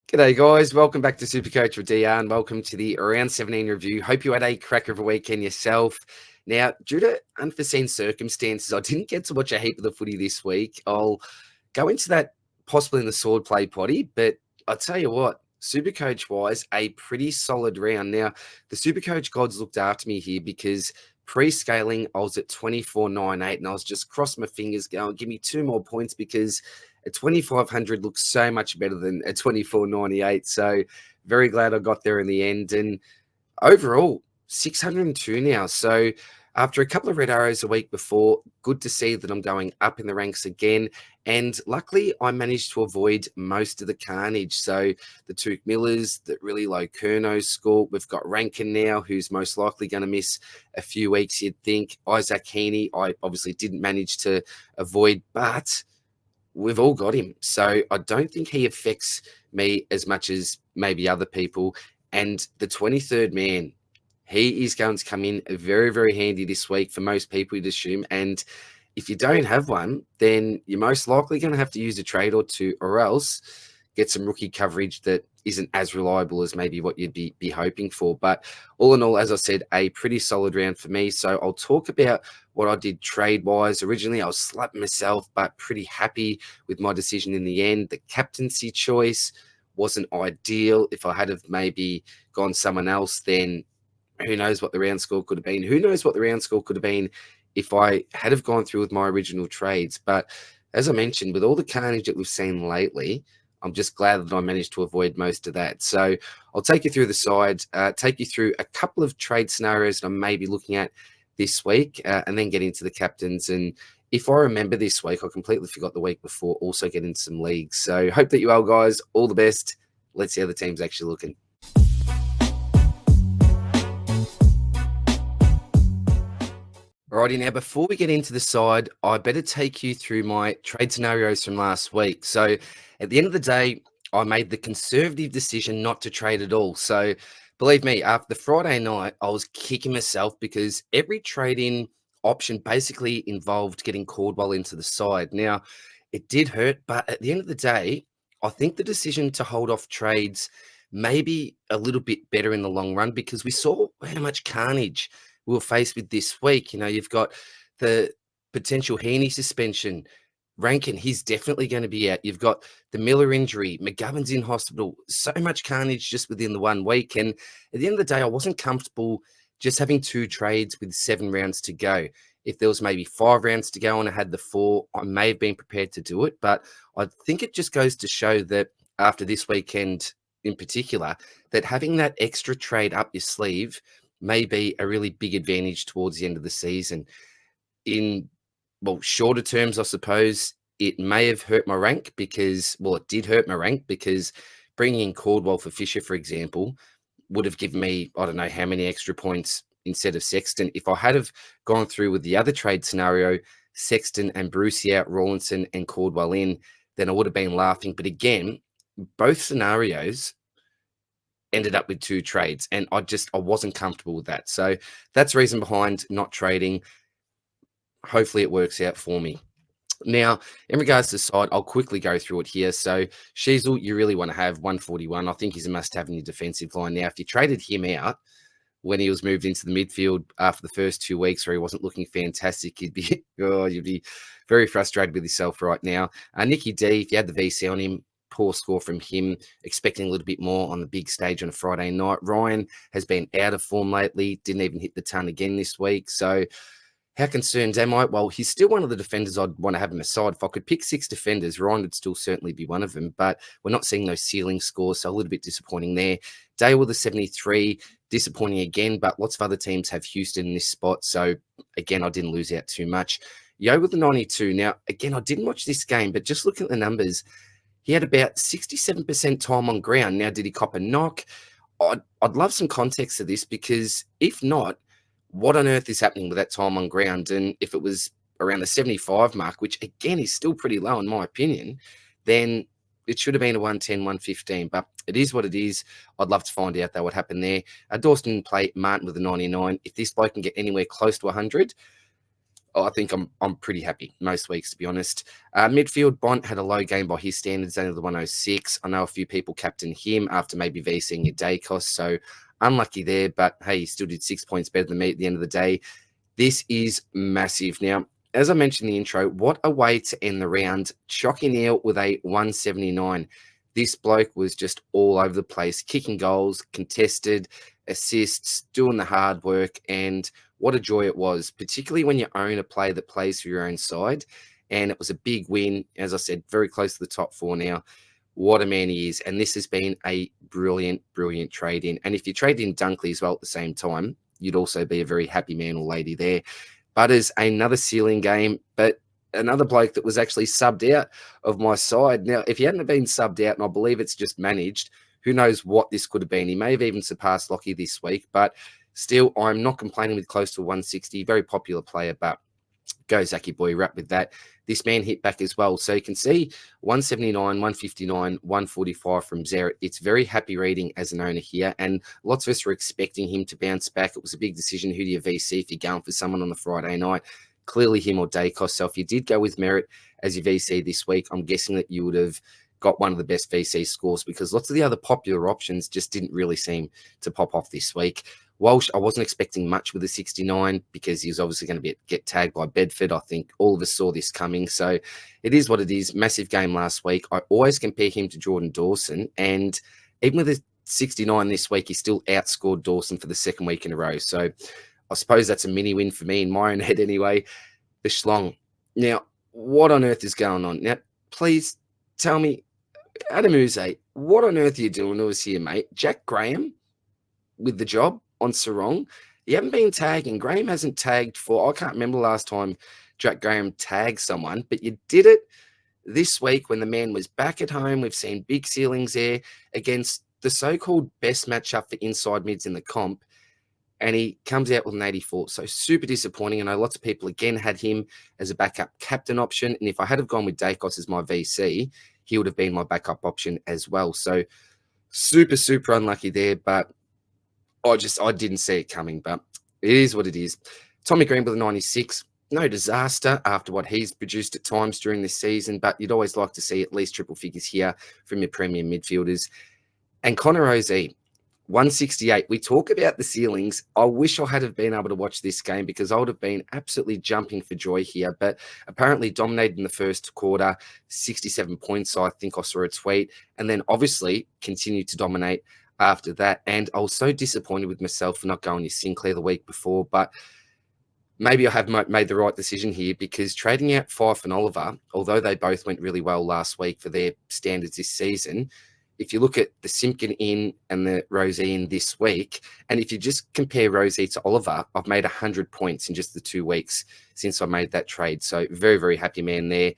G'day guys, welcome back to Supercoach with DR and welcome to the Round 17 review. Hope you had a cracker of a weekend yourself. Now, due to unforeseen circumstances, I didn't get to watch a heap of the footy this week. I'll go into that possibly in the Swordplay potty, but I'll tell you what, Supercoach-wise, a pretty solid round. Now, the Supercoach gods looked after me here because pre-scaling, I was at 24.98 and I was just crossing my fingers going, give me 2 more points because a 2,500 looks so much better than a 24.98. So very glad I got there in the end. And overall, 602 now. So after a couple of red arrows a week before, good to see that I'm going up in the ranks again. And luckily, I managed to avoid most of the carnage. So the Took Millers, the really low Kerno score. We've got Rankin now, who's most likely going to miss a few weeks, you'd think. Isaac Heaney, I obviously didn't manage to avoid, but we've all got him. So I don't think he affects me as much as maybe other people. And the 23rd man, he is going to come in very, very handy this week for most people, you'd assume. And if you don't have one, then you're most likely going to have to use a trade or two, or else get some rookie coverage that isn't as reliable as maybe what you'd be hoping for. But all in all, as I said, a pretty solid round for me. So I'll talk about what I did trade-wise. Originally, I was slapping myself, but pretty happy with my decision in the end. The captaincy choice wasn't ideal. If I had have maybe gone someone else, then who knows what the round score could have been. Who knows what the round score could have been if I had have gone through with my original trades. But as I mentioned, with all the carnage that we've seen lately, I'm just glad that I managed to avoid most of that. So I'll take you through the side, take you through a couple of trade scenarios that I may be looking at this week, and then get into the captains. And if I remember this week, I completely forgot the week before, also get into some leagues. So hope that you all guys, all the best. Let's see how the team's actually looking. Alrighty, now before we get into the side, I better take you through my trade scenarios from last week. So at the end of the day, I made the conservative decision not to trade at all. So believe me, after the Friday night, I was kicking myself because every trade-in option basically involved getting Caldwell into the side. Now, it did hurt, but at the end of the day, I think the decision to hold off trades may be a little bit better in the long run because we saw how much carnage we were faced with this week. You know, you've got the potential Heaney suspension. Rankin, he's definitely going to be out. You've got the Miller injury. McGovern's in hospital. So much carnage just within the 1 week. And at the end of the day, I wasn't comfortable just having 2 trades with 7 rounds to go. If there was maybe 5 rounds to go and I had the 4, I may have been prepared to do it. But I think it just goes to show that after this weekend in particular, that having that extra trade up your sleeve may be a really big advantage towards the end of the season. In, well, shorter terms, I suppose, it may have hurt my rank because, well, it did hurt my rank because bringing in Caldwell for Fisher, for example, would have given me, I don't know how many extra points instead of Sexton. If I had have gone through with the other trade scenario, Sexton and Brucey out, Rawlinson and Caldwell in, then I would have been laughing. But again, both scenarios ended up with 2 trades and I wasn't comfortable with that. So that's the reason behind not trading. Hopefully it works out for me. Now, in regards to the side, I'll quickly go through it here. So Sheasel, you really want to have 141. I think he's a must-have in your defensive line. Now, if you traded him out when he was moved into the midfield after the first 2 weeks where he wasn't looking fantastic, you'd be very frustrated with yourself right now. Nicky D, if you had the VC on him, poor score from him, expecting a little bit more on the big stage on a Friday night. Ryan has been out of form lately, didn't even hit the ton again this week. So how concerned am I? Well, he's still one of the defenders I'd want to have him aside. If I could pick 6 defenders, Ryan would still certainly be one of them, but we're not seeing those ceiling scores, so a little bit disappointing there. Dale with a 73, disappointing again, but lots of other teams have Houston in this spot, so again, I didn't lose out too much. Yo with the 92. Now, again, I didn't watch this game, but just looking at the numbers, he had about 67% time on ground. Now, did he cop a knock? I'd love some context to this because if not, what on earth is happening with that time on ground? And if it was around the 75 mark, which again is still pretty low in my opinion, then it should have been a 110, 115. But it is what it is. I'd love to find out though what happened there. Dawson play Martin with a 99. If this bloke can get anywhere close to 100, Oh, I think I'm pretty happy most weeks, to be honest. Midfield, Bont had a low game by his standards, only the 106. I know a few people captain him after maybe VCing a day cost, so unlucky there. But hey, he still did 6 points better than me at the end of the day. This is massive. Now, as I mentioned in the intro, what a way to end the round. Chalky Neal with a 179. This bloke was just all over the place, kicking goals, contested, assists, doing the hard work, and what a joy it was, particularly when you own a player that plays for your own side. And it was a big win. As I said, very close to the top four now. What a man he is. And this has been a brilliant, brilliant trade in. And if you trade in Dunkley as well at the same time, you'd also be a very happy man or lady there. Butters, another ceiling game, but another bloke that was actually subbed out of my side. Now, if he hadn't been subbed out, and I believe it's just managed, who knows what this could have been. He may have even surpassed Lockie this week, but still, I'm not complaining with close to 160. Very popular player, but go Zachy boy, wrap with that. This man hit back as well. So you can see 179, 159, 145 from Zeret. It's very happy reading as an owner here. And lots of us were expecting him to bounce back. It was a big decision. Who do you VC if you're going for someone on the Friday night? Clearly him or Dacos. So if you did go with Merritt as your VC this week, I'm guessing that you would have got one of the best VC scores because lots of the other popular options just didn't really seem to pop off this week. Walsh, I wasn't expecting much with the 69 because he was obviously going to get tagged by Bedford. I think all of us saw this coming. So it is what it is. Massive game last week. I always compare him to Jordan Dawson. And even with the 69 this week, he still outscored Dawson for the second week in a row. So I suppose that's a mini win for me in my own head anyway. The Schlong. Now, what on earth is going on? Now, please tell me, Adam Uze, what on earth are you doing to us here, mate? Jack Graham with the job on Sarong. You haven't been tagging. Graham hasn't tagged for, I can't remember the last time Jack Graham tagged someone, but you did it this week when the man was back at home. We've seen big ceilings there against the so-called best matchup for inside mids in the comp, and he comes out with an 84. So super disappointing. I know lots of people, again, had him as a backup captain option, and if I had have gone with Dacos as my VC, he would have been my backup option as well. So super, super unlucky there, but I didn't see it coming, but it is what it is. Tommy Green with a 96. No disaster after what he's produced at times during this season, but you'd always like to see at least triple figures here from your premium midfielders. And Connor Ozee, 168. We talk about the ceilings. I wish I had have been able to watch this game because I would have been absolutely jumping for joy here, but apparently dominated in the first quarter, 67 points. So I think I saw a tweet, and then obviously continued to dominate after that. And I was so disappointed with myself for not going to Sinclair the week before, but maybe I have made the right decision here because trading out Fife and Oliver, although they both went really well last week for their standards this season, if you look at the Simpkin in and the Rosie in this week, and if you just compare Rosie to Oliver, I've made 100 points in just the 2 weeks since I made that trade. So very, very happy man there.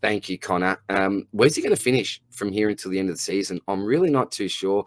Thank you, Connor. Where's he going to finish from here until the end of the season? I'm really not too sure.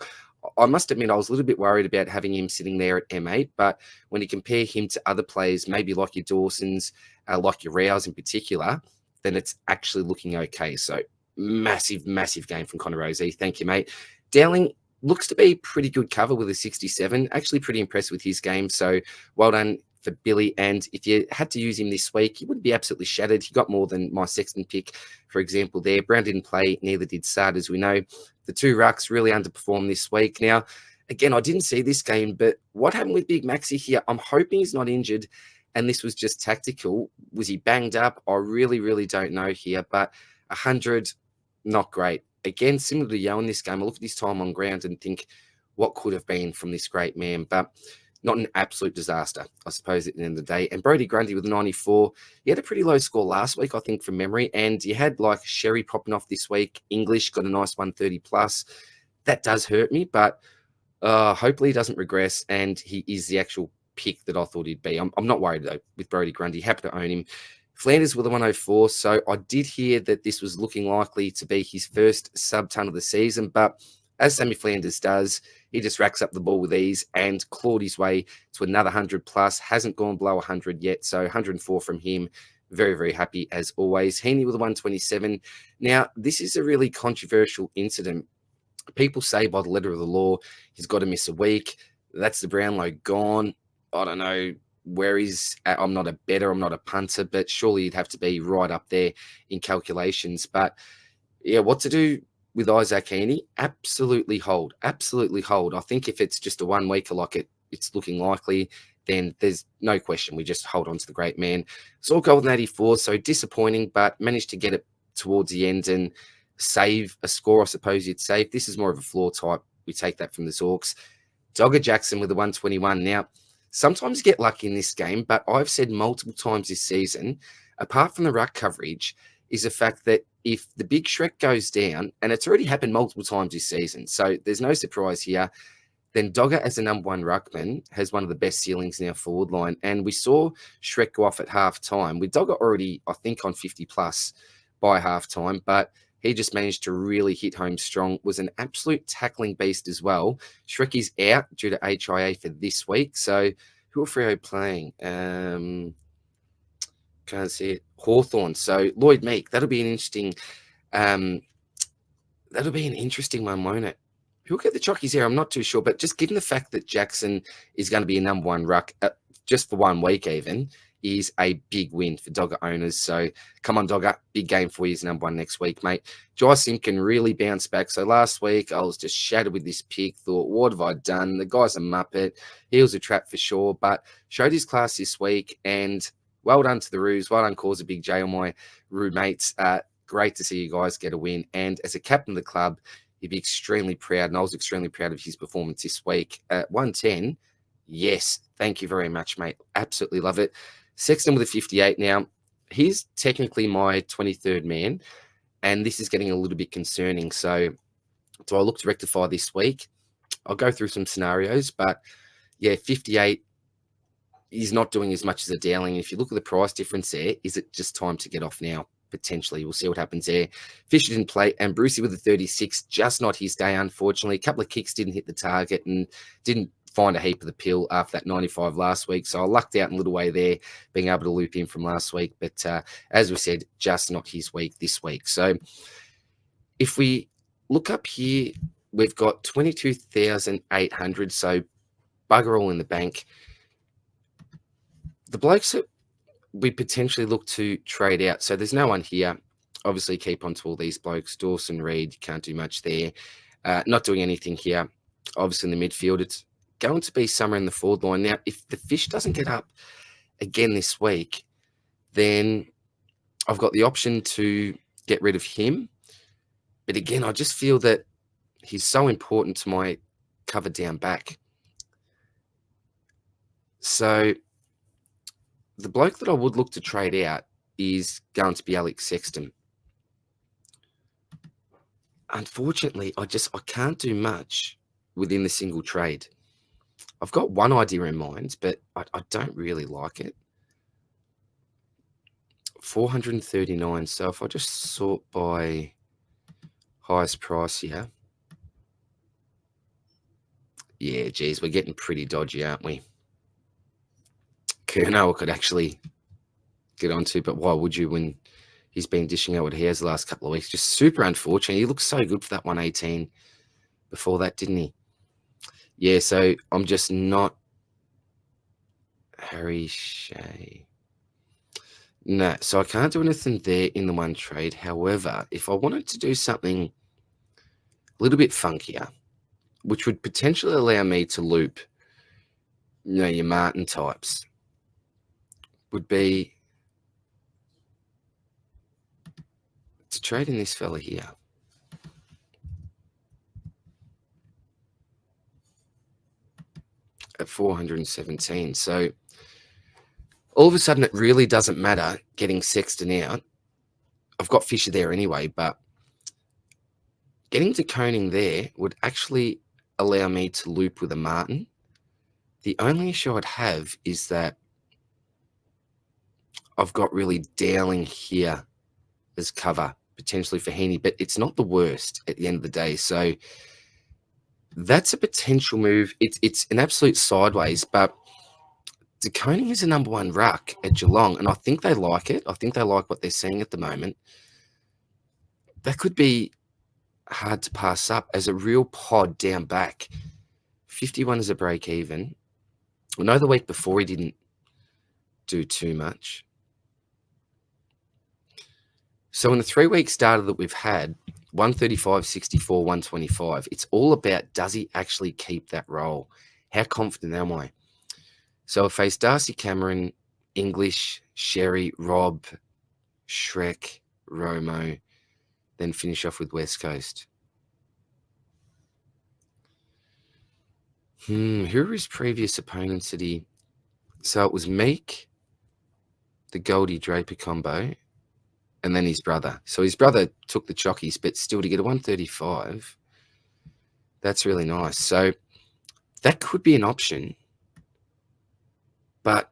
I must admit, I was a little bit worried about having him sitting there at M8, but when you compare him to other players, maybe like your Dawsons, like your Rouse in particular, then it's actually looking okay. So massive, massive game from Connor Rosie. Thank you, mate. Dowling looks to be pretty good cover with a 67. Actually pretty impressed with his game. So well done for Billy. And if you had to use him this week, he would be absolutely shattered. He got more than my Sexton pick, for example, there. Brown didn't play, neither did Sard, as we know. The two rucks really underperformed this week. Now, again, I didn't see this game, but what happened with Big Maxi here? I'm hoping he's not injured and this was just tactical. Was he banged up? I really, really don't know here, but 100, not great. Again, similar to Yo in this game, I look at his time on ground and think, what could have been from this great man? But not an absolute disaster, I suppose, at the end of the day. And Brody Grundy with a 94. He had a pretty low score last week, I think, from memory. And you had like Sherry popping off this week. English got a nice 130 plus. That does hurt me, but hopefully he doesn't regress and he is the actual pick that I thought he'd be. I'm not worried, though, with Brody Grundy. Happy to own him. Flanders with a 104. So I did hear that this was looking likely to be his first sub-ton of the season, but as Sammy Flanders does, he just racks up the ball with ease and clawed his way to another 100 plus. Hasn't gone below 100 yet, so 104 from him. Very, very happy as always. Heaney with a 127. Now, this is a really controversial incident. People say by the letter of the law, he's got to miss a week. That's the Brownlow gone. I don't know. where he's at. I'm not a bettor, I'm not a punter, but surely he'd have to be right up there in calculations. But yeah, what to do with Isaac Heaney? Absolutely hold. Absolutely hold. I think if it's just a 1 weeker like it's looking likely, then there's no question. We just hold on to the great man. It's all golden 84, so disappointing, but managed to get it towards the end and save a score, I suppose you'd say. If this is more of a floor type, we take that from the Zorks. Dogger Jackson with the 121. Now, sometimes you get lucky in this game, but I've said multiple times this season, apart from the ruck coverage, is the fact that if the big Shrek goes down, and it's already happened multiple times this season, so there's no surprise here, then Dogger as the number one ruckman has one of the best ceilings in our forward line. And we saw Shrek go off at half time with Dogger already, I think, on 50 plus by half time, but he just managed to really hit home strong, was an absolute tackling beast as well. Shrek is out due to HIA for this week. So who are Freo playing? Can't see it. Hawthorn. So Lloyd Meek, that'll be an interesting one, won't it? Who'll get the chockies here? I'm not too sure, but just given the fact that Jackson is going to be a number one ruck, just for 1 week even, is a big win for Dogger owners. So come on, Dogger, big game for you as number one next week, mate. Jysim can really bounce back. So last week I was just shattered with this pick, thought, what have I done? The guy's a muppet. He was a trap for sure, but showed his class this week, and well done to the Roos. Well done, Cause a Big J, on my Roo mates. Great to see you guys get a win. And as a captain of the club, he'd be extremely proud, and I was extremely proud of his performance this week. At 110, yes, thank you very much, mate. Absolutely love it. Sexton with a 58 now. He's technically my 23rd man, and this is getting a little bit concerning. So do I look to rectify this week? I'll go through some scenarios, but yeah, 58 is not doing as much as a Dowling. If you look at the price difference there, is it just time to get off now? Potentially. We'll see what happens there. Fisher didn't play, and Brucey with the 36, just not his day, unfortunately. A couple of kicks didn't hit the target and didn't find a heap of the pill after that 95 last week. So I lucked out in a little way there, being able to loop in from last week. But as we said, just not his week this week. So if we look up here, we've got 22,800. So bugger all in the bank. The blokes that we potentially look to trade out. So there's no one here. Obviously, keep on to all these blokes. Dawson, Reed, can't do much there. Not doing anything here. Obviously, in the midfield, it's going to be somewhere in the forward line. Now, if the Fish doesn't get up again this week, then I've got the option to get rid of him. But again, I just feel that he's so important to my cover down back. So the bloke that I would look to trade out is going to be Alex Sexton. Unfortunately, I can't do much within the single trade. I've got one idea in mind, but I don't really like it. 439. So if I just sort by highest price here. Yeah, geez, we're getting pretty dodgy, aren't we? Kerno I could actually get onto, but why would you when he's been dishing out what he has the last couple of weeks? Just super unfortunate. He looked so good for that 118 before that, didn't he? Yeah, so I'm just not Harry Shea. No, so I can't do anything there in the one trade. However, if I wanted to do something a little bit funkier, which would potentially allow me to loop, your Martin types, would be to trade in this fella here. At 417. So all of a sudden, it really doesn't matter getting Sexton out. I've got Fisher there anyway, but getting to Koning there would actually allow me to loop with a Martin. The only issue I'd have is that I've got really Dowling here as cover, potentially for Heaney, but it's not the worst at the end of the day. So that's a potential move. It's an absolute sideways, but De Koning is a number one ruck at Geelong, and I think they like it. I think they like what they're seeing at the moment. That could be hard to pass up as a real pod down back. 51 is a break even. I know the week before he didn't do too much. So in the 3-week starter that we've had, 135, 64, 125, it's all about, does he actually keep that role? How confident am I? So I faced Darcy Cameron, English, Sherry, Rob, Shrek, Romo, then finish off with West Coast. Who are his previous opponents that he... So it was Meek, the Goldie Draper combo, and then his brother. So his brother took the chockies, but still to get a 135, that's really nice. So that could be an option. But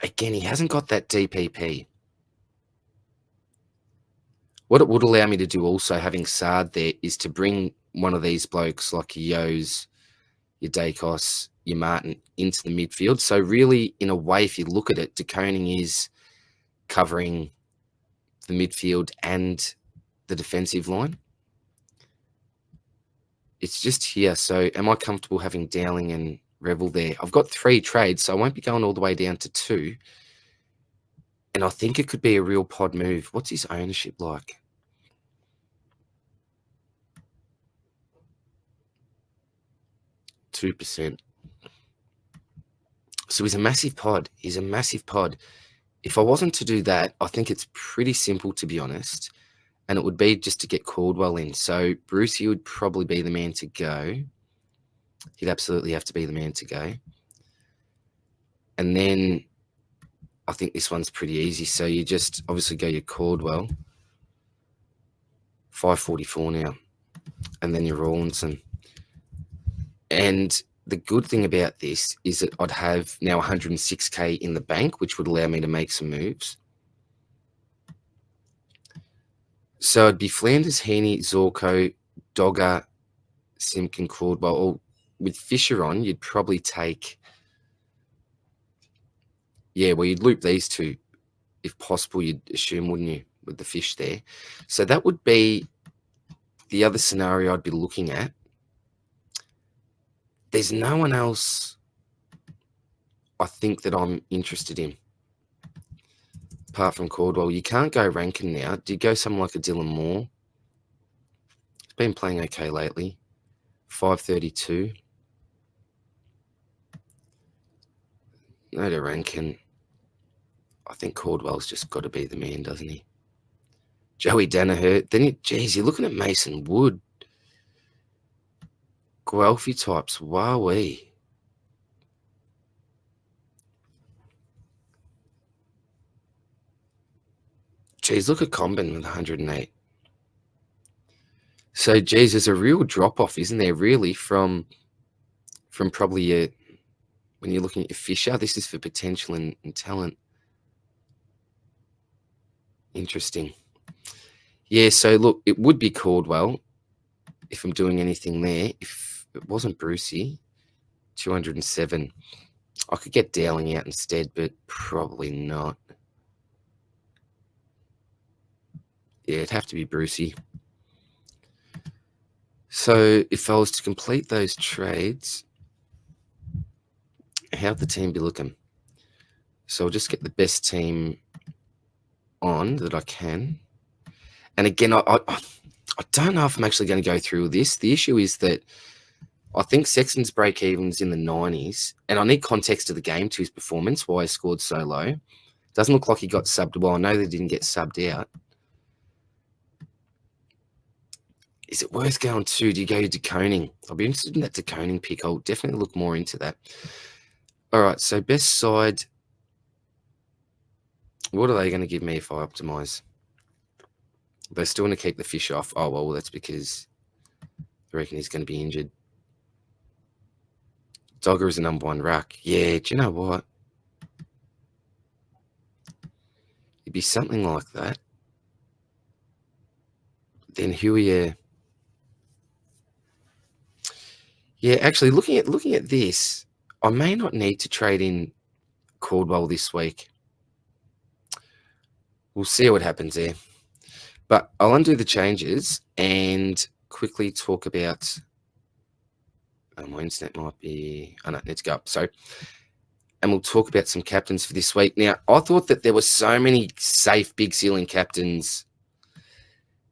again, he hasn't got that DPP. What it would allow me to do also, having Sard there, is to bring one of these blokes like your Yos, your Dacos, your Martin into the midfield. So really, in a way, if you look at it, De Koning is covering the midfield and the defensive line. It's just here. So am I comfortable having Dowling and Revel there? I've got 3 trades, so I won't be going all the way down to 2. And I think it could be a real pod move. What's his ownership like? %. So he's a massive pod. He's a massive pod. If I wasn't to do that, I think it's pretty simple, to be honest. And it would be just to get Caldwell in. So Brucey would probably be the man to go. He'd absolutely have to be the man to go. And then I think this one's pretty easy. So you just obviously go your Caldwell. 544 now. And then your Rawlinson. And the good thing about this is that I'd have now 106K in the bank, which would allow me to make some moves. So it'd be Flanders, Heaney, Zorko, Dogger, Simpkin, Caldwell. Or with Fisher on, you'd probably take... Yeah, well, you'd loop these two. If possible, you'd assume, wouldn't you, with the fish there? So that would be the other scenario I'd be looking at. There's no one else I think that I'm interested in, apart from Caldwell. You can't go Rankin now. Do you go someone like a Dylan Moore? He's been playing okay lately. 532. No to Rankin. I think Caldwell's just got to be the man, doesn't he? Joey Danaher. Then, geez, you're looking at Mason Wood. Guelphy types. Wowee. Geez, look at Combin with 108. So, geez, there's a real drop-off, isn't there, really, from probably your... When you're looking at your Fisher, this is for potential and talent. Interesting. Yeah, so look, it would be Caldwell if I'm doing anything there. If it wasn't Brucey, 207. I could get Dowling out instead, but probably not. Yeah, it'd have to be Brucey. So if I was to complete those trades, how'd the team be looking? So I'll just get the best team on that I can. And again, I don't know if I'm actually going to go through with this. The issue is that I think Sexton's break-even's in the 90s, and I need context of the game to his performance, why he scored so low. Doesn't look like he got subbed. Well, I know they didn't get subbed out. Is it worth going to? Do you go De Koning? I'll be interested in that De Koning pick. I'll definitely look more into that. All right, so best side. What are they going to give me if I optimize? They're still going to keep the fish off. Oh, well, that's because I reckon he's going to be injured. Dogger is the number 1 ruck. Yeah, do you know what? It'd be something like that. Then who are you? Yeah, actually, looking at this, I may not need to trade in Caldwell this week. We'll see what happens there. But I'll undo the changes and quickly talk about... my internet might be... Oh, no, it needs to go up. So and we'll talk about some captains for this week. Now, I thought that there were so many safe big ceiling captains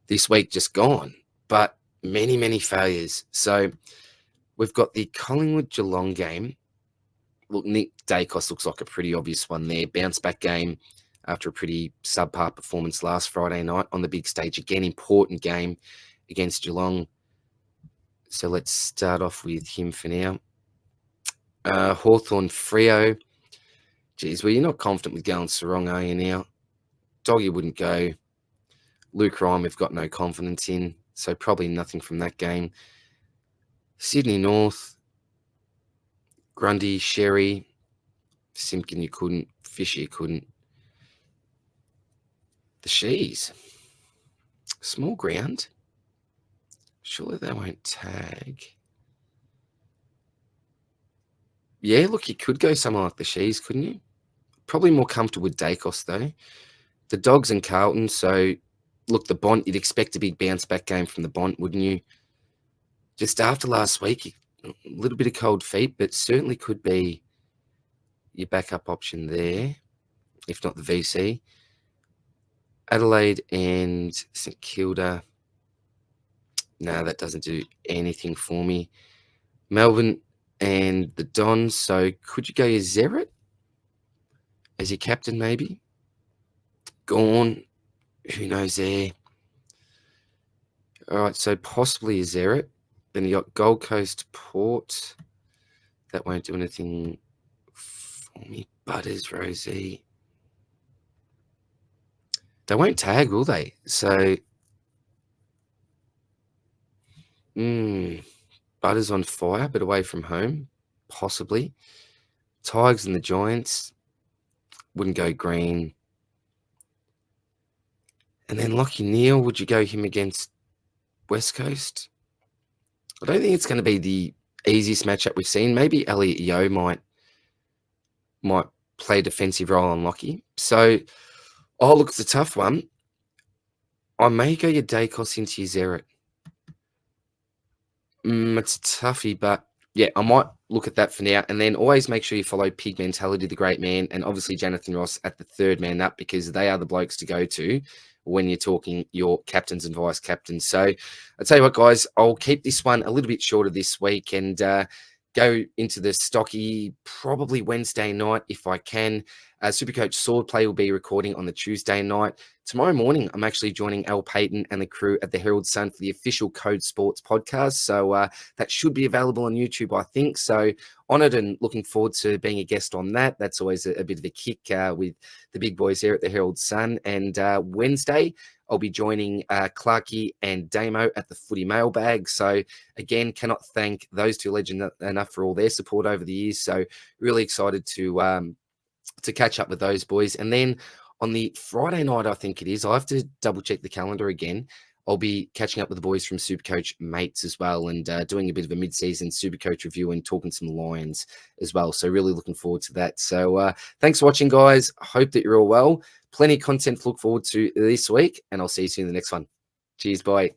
this week just gone, but many, many failures. So we've got the Collingwood-Geelong game. Look, Nick Dacos looks like a pretty obvious one there. Bounce back game after a pretty subpar performance last Friday night on the big stage. Again, important game against Geelong. So let's start off with him for now. Hawthorn Freo. Geez, well, you're not confident with going Sarong, are you now? Doggy wouldn't go. Luke Ryan, we've got no confidence in, so probably nothing from that game. Sydney North. Grundy, Sherry. Simpkin, you couldn't. Fisher, you couldn't. The Shees. Small ground. Surely they won't tag. Yeah, look, you could go somewhere like the Shees, couldn't you? Probably more comfortable with Dacos, though. The Dogs and Carlton, so look, the Bont, you'd expect a big bounce back game from the Bont, wouldn't you? Just after last week, a little bit of cold feet, but certainly could be your backup option there, if not the VC. Adelaide and St Kilda. No, that doesn't do anything for me. Melbourne and the Dons. So could you go your Zeret as your captain, maybe? Gone. Who knows there? All right, so possibly a Zeret. Then you got Gold Coast Port. That won't do anything for me. Butters, Rosie. They won't tag, will they? So, Butters on fire, but away from home, possibly. Tigers and the Giants. Wouldn't go green. And then Lachie Neale, would you go him against West Coast? I don't think it's going to be the easiest matchup we've seen. Maybe Elliot Yeo might play a defensive role on Lachie. So, look, it's a tough one. I may go your Dacos into your Zeret. It's a toughie, but yeah, I might look at that for now. And then always make sure you follow Pig Mentality, the great man, and obviously Jonathan Ross at the third man up, because they are the blokes to go to when you're talking your captains and vice captains. So I'll tell you what, guys, I'll keep this one a little bit shorter this week and go into the stocky probably Wednesday night if I can. Supercoach Swordplay will be recording on the Tuesday night. Tomorrow morning, I'm actually joining Al Payton and the crew at the Herald Sun for the official Code Sports podcast. So that should be available on YouTube, I think. So honoured and looking forward to being a guest on that. That's always a bit of a kick with the big boys here at the Herald Sun. And Wednesday, I'll be joining Clarkey and Damo at the Footy Mailbag. So again, cannot thank those two legends enough for all their support over the years. So really excited to catch up with those boys. And then on the Friday night, I think it is, I have to double check the calendar again. I'll be catching up with the boys from Supercoach Mates as well and doing a bit of a mid-season Supercoach review and talking some Lions as well. So really looking forward to that. So thanks for watching, guys. I hope that you're all well. Plenty of content to look forward to this week, and I'll see you soon in the next one. Cheers, bye.